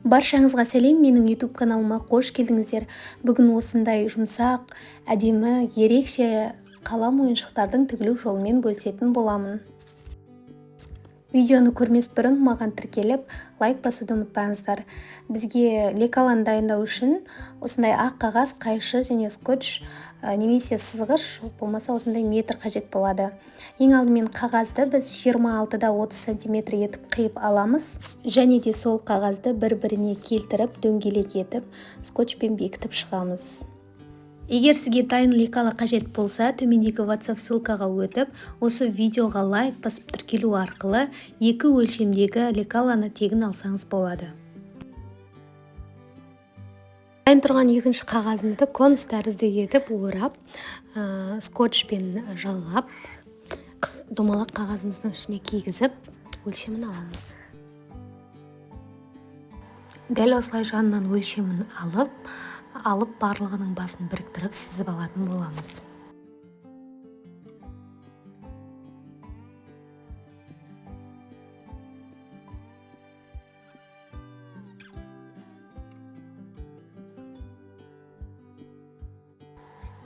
Баршаңызға сәлем, менің YouTube каналыма қош келдіңіздер. Бүгін осындай жұмсақ, әдемі, ерекше қалам ойыншықтардың тігілу жолымен бөлісетін боламын. Видеоны көрмес бұрын маған тіркеліп, лайк басуды ұмытпаңыздар. Бізге лекаланы дайындау үшін осындай ақ қағаз, қайшы және скотч немесе сызғыш, болмаса осындай метр қажет болады. Ең алдымен қағазды біз 26-да 30 см етіп қиып аламыз, және де сол қағазды бір-біріне келтіріп, дөңгелек етіп, скотчпен бекітіп шығамыз. Егер сізге дайын лекала қажет болса, төмендегі WhatsApp ссылкаға өтіп, осы видеоға лайк басып тіркелу арқылы екі өлшемдегі лекаланы тегін алсаңыз болады. Дайын тұрған екінші қағазымызды конус тәрізді етіп орап, скотчпен жалғап, домалақ қағазымыздың ішіне кигізіп, өлшемін аламыз. Дәл осылай жанынан өлшемін алып барлығының басын біріктіріп сызып алатын боламыз.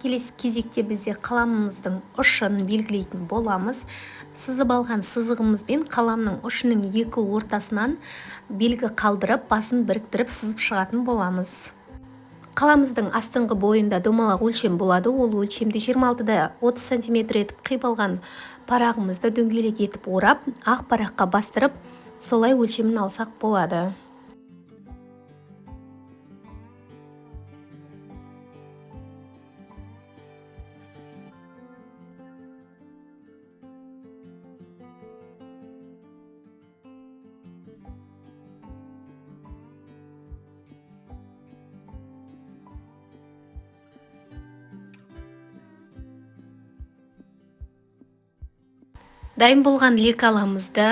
Келесі кезекте бізде қаламымыздың ұшын белгілейтін боламыз. Сызып алған сызығымызбен қаламның ұшының екі ортасынан белгі қалдырып, басын біріктіріп сызып шығатын боламыз. Қаламыздың астыңғы бойында домалақ өлшем болады. Ол өлшемді 26-да 30 см етіп қиып алған парағымызды дөңгелек етіп орап, ақ параққа бастырып, солай өлшемін алсақ болады. Дайын болған лекаламызды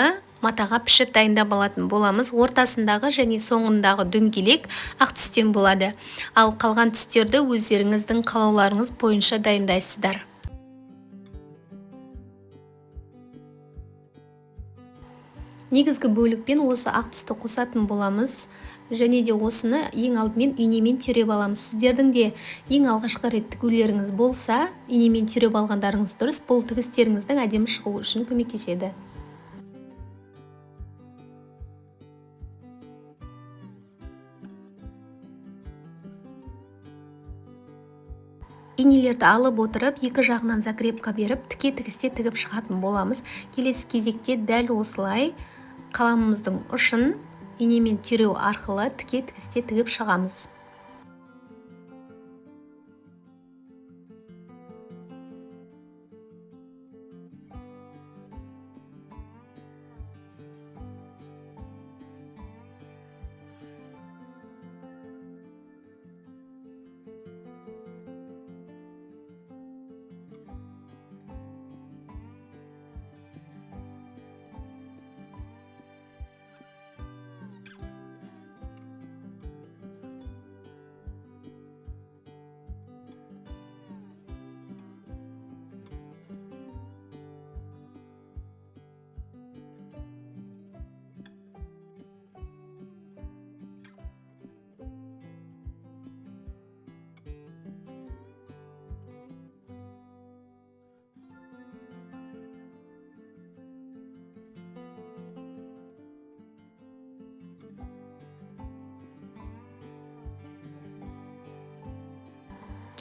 матаға пішіп дайындап алатын боламыз. Ортасындағы және соңындағы дөңгелек ақ түстен болады. Ал қалған түстерді өздеріңіздің қалауларыңыз бойынша дайындайсыздар. Негізгі бөлікпен осы ақ түсті қосатын боламыз. Және де осыны ең алдымен инемен түйреп аламыз. Сіздердің де ең алғашқы рет тігулеріңіз болса, инемен түйреп алғандарыңыз дұрыс. Бұл тігістеріңіздің әдемі шығуы үшін көмектеседі. Инелерді алып отырып, екі жағынан закрепка беріп, тіке тігісте тігіп шығатын боламыз. Келесі кезекте дәл осылай қаламымыздың ұшын инемен түйреу арқылы тіке тігісте тігіп шығамыз.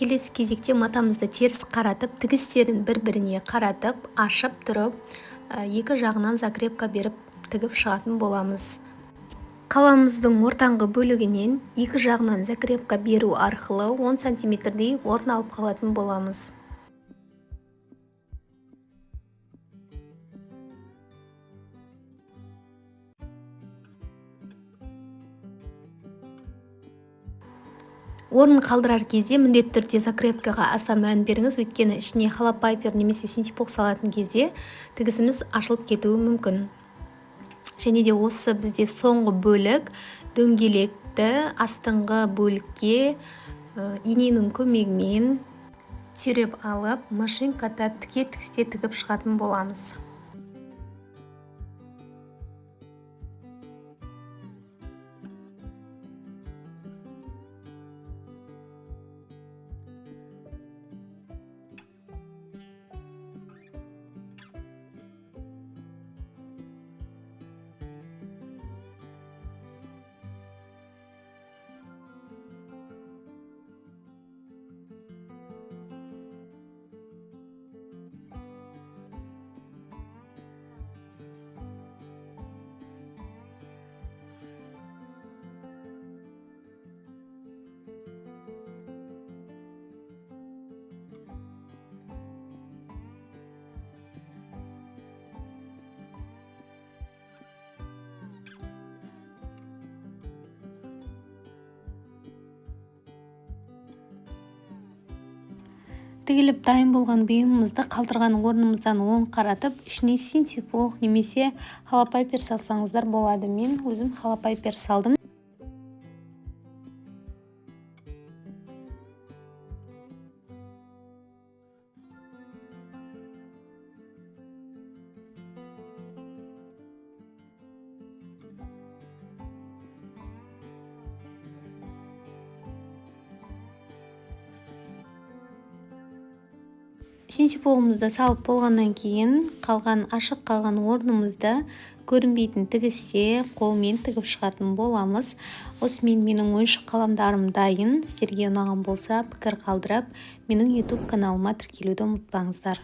Келесі кезекте матамызды теріс қаратып, тігістерін бір-біріне қаратып, ашып тұрып, екі жағынан закрепка беріп тігіп шығатын боламыз. Қаламымыздың ортаңғы бөлігінен екі жағынан закрепка беру арқылы 10 см-дей орын алып қалатын боламыз. Орын қалдырар кезде міндетті түрде закрепкаға аса мән беріңіз, өйткені ішіне холопайпер немесе синтепок салатын кезде тігісіміз ашылып кетуі мүмкін. Және де осы бізде соңғы бөлік дөңгелекті астыңғы бөлікке иненің көмегімен түйреп алып, машинкада тіке тігісте тігіп шығатын боламыз. Тігіліп дайын болған бұйымымызды қалдырған орнымыздан оң қаратып, ішіне синтепон немесе халапайпер салсаңыздар болады. Мен өзім халапайпер салдым. Синтепонымызды салып болғаннан кейін ашық қалған орнымызда көрінбейтін тігісте қолмен тігіп шығатын боламыз. Осымен менің ойыншық қаламдарым дайын. Сіздерге ұнаған болса пікір қалдырып, менің YouTube каналыма тіркелуді ұмытпаңыздар.